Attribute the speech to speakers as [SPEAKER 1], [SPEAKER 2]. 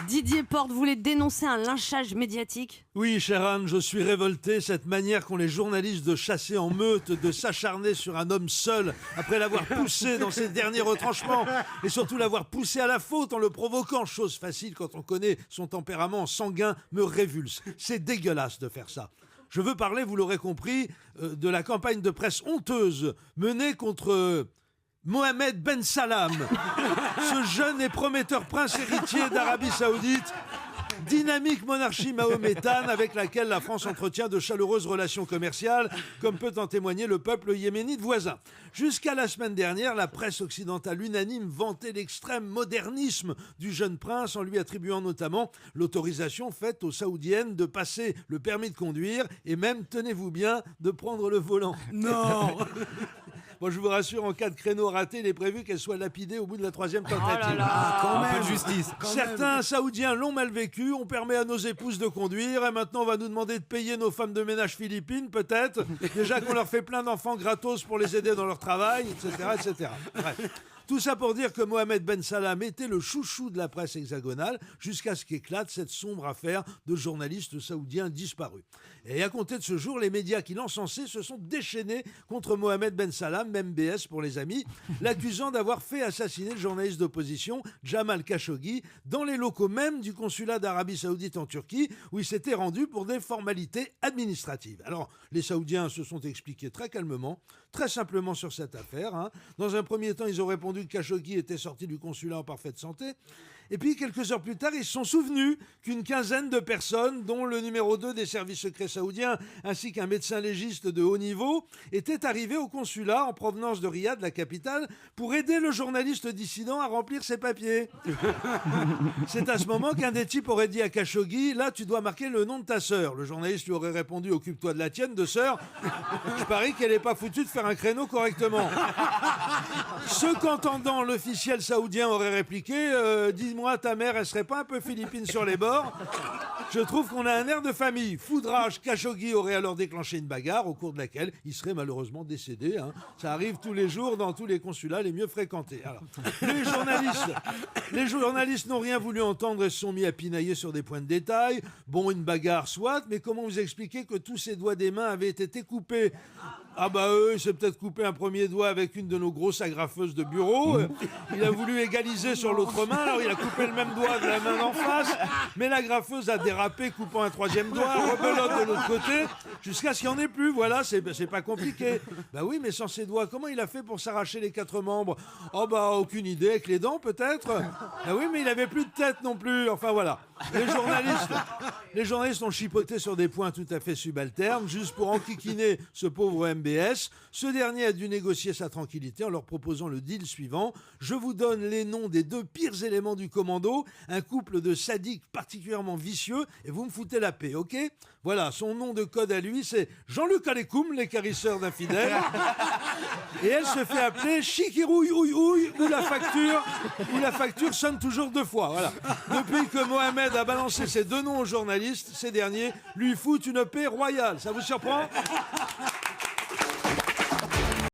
[SPEAKER 1] Didier Porte voulait dénoncer un lynchage médiatique.
[SPEAKER 2] Oui, chère Anne, je suis révolté. Cette manière qu'ont les journalistes de chasser en meute, de s'acharner sur un homme seul, après l'avoir poussé dans ses derniers retranchements, et surtout l'avoir poussé à la faute en le provoquant, chose facile quand on connaît son tempérament sanguin, me révulse. C'est dégueulasse de faire ça. Je veux parler, vous l'aurez compris, de la campagne de presse honteuse menée contre Mohamed Ben Salam, ce jeune et prometteur prince héritier d'Arabie Saoudite, dynamique monarchie mahométane avec laquelle la France entretient de chaleureuses relations commerciales, comme peut en témoigner le peuple yéménite voisin. Jusqu'à la semaine dernière, la presse occidentale unanime vantait l'extrême modernisme du jeune prince en lui attribuant notamment l'autorisation faite aux Saoudiennes de passer le permis de conduire et même, tenez-vous bien, de prendre le volant. Non. Bon, je vous rassure, en cas de créneau raté, il est prévu qu'elle soit lapidée au bout de la 3e tentative.
[SPEAKER 1] Oh là là,
[SPEAKER 3] quand
[SPEAKER 2] Un
[SPEAKER 3] même.
[SPEAKER 2] peu de justice. Certains Saoudiens l'ont mal vécu, on permet à nos épouses de conduire, et maintenant on va nous demander de payer nos femmes de ménage philippines, peut-être. Déjà qu'on leur fait plein d'enfants gratos pour les aider dans leur travail, etc. etc. Bref. Tout ça pour dire que Mohamed Ben Salam était le chouchou de la presse hexagonale jusqu'à ce qu'éclate cette sombre affaire de journalistes saoudiens disparus. Et à compter de ce jour, les médias qui l'encensaient se sont déchaînés contre Mohamed Ben Salam, même BS pour les amis, l'accusant d'avoir fait assassiner le journaliste d'opposition Jamal Khashoggi dans les locaux même du consulat d'Arabie Saoudite en Turquie où il s'était rendu pour des formalités administratives. Alors, les Saoudiens se sont expliqués très calmement, très simplement sur cette affaire. Dans un premier temps, ils ont répondu que Khashoggi était sorti du consulat en parfaite santé. Et puis, quelques heures plus tard, ils se sont souvenus qu'une quinzaine de personnes, dont le numéro 2 des services secrets saoudiens, ainsi qu'un médecin légiste de haut niveau, étaient arrivés au consulat en provenance de Riyad, la capitale, pour aider le journaliste dissident à remplir ses papiers. C'est à ce moment qu'un des types aurait dit à Khashoggi « Là, tu dois marquer le nom de ta sœur ». Le journaliste lui aurait répondu « Occupe-toi de la tienne, de sœur. Je parie qu'elle n'est pas foutue de faire un créneau correctement. » Ce qu'entendant l'officiel saoudien aurait répliqué dis-moi, ta mère, elle serait pas un peu philippine sur les bords? Je trouve qu'on a un air de famille. Foudrage, Khashoggi aurait alors déclenché une bagarre au cours de laquelle il serait malheureusement décédé. Ça arrive tous les jours dans tous les consulats les mieux fréquentés. Alors, les journalistes n'ont rien voulu entendre et se sont mis à pinailler sur des points de détail. Bon, une bagarre soit, mais comment vous expliquer que tous ses doigts des mains avaient été coupés? Ah bah il s'est peut-être coupé un premier doigt avec une de nos grosses agrafeuses de bureau. Il a voulu égaliser sur l'autre main, alors il a coupé le même doigt de la main d'en face, mais l'agrafeuse a dérapé, coupant un troisième doigt, rebelote de l'autre côté, jusqu'à ce qu'il n'y en ait plus. Voilà, c'est pas compliqué. Bah oui, mais sans ses doigts, comment il a fait pour s'arracher les 4 membres? Oh bah aucune idée, avec les dents peut-être. Bah oui, mais il avait plus de tête non plus. Enfin voilà. Les journalistes ont chipoté sur des points tout à fait subalternes, juste pour enquiquiner ce pauvre MBS. Ce dernier a dû négocier sa tranquillité en leur proposant le deal suivant. Je vous donne les noms des 2 pires éléments du commando, un couple de sadiques particulièrement vicieux, et vous me foutez la paix, ok? Voilà, son nom de code à lui, c'est Jean-Luc Alécoum, l'équarrisseur d'infidèles. Et elle se fait appeler Chikirouille où la facture sonne toujours 2 fois. Voilà. Depuis que Mohamed a balancé ces 2 noms aux journalistes, ces derniers lui foutent une paix royale. Ça vous surprend?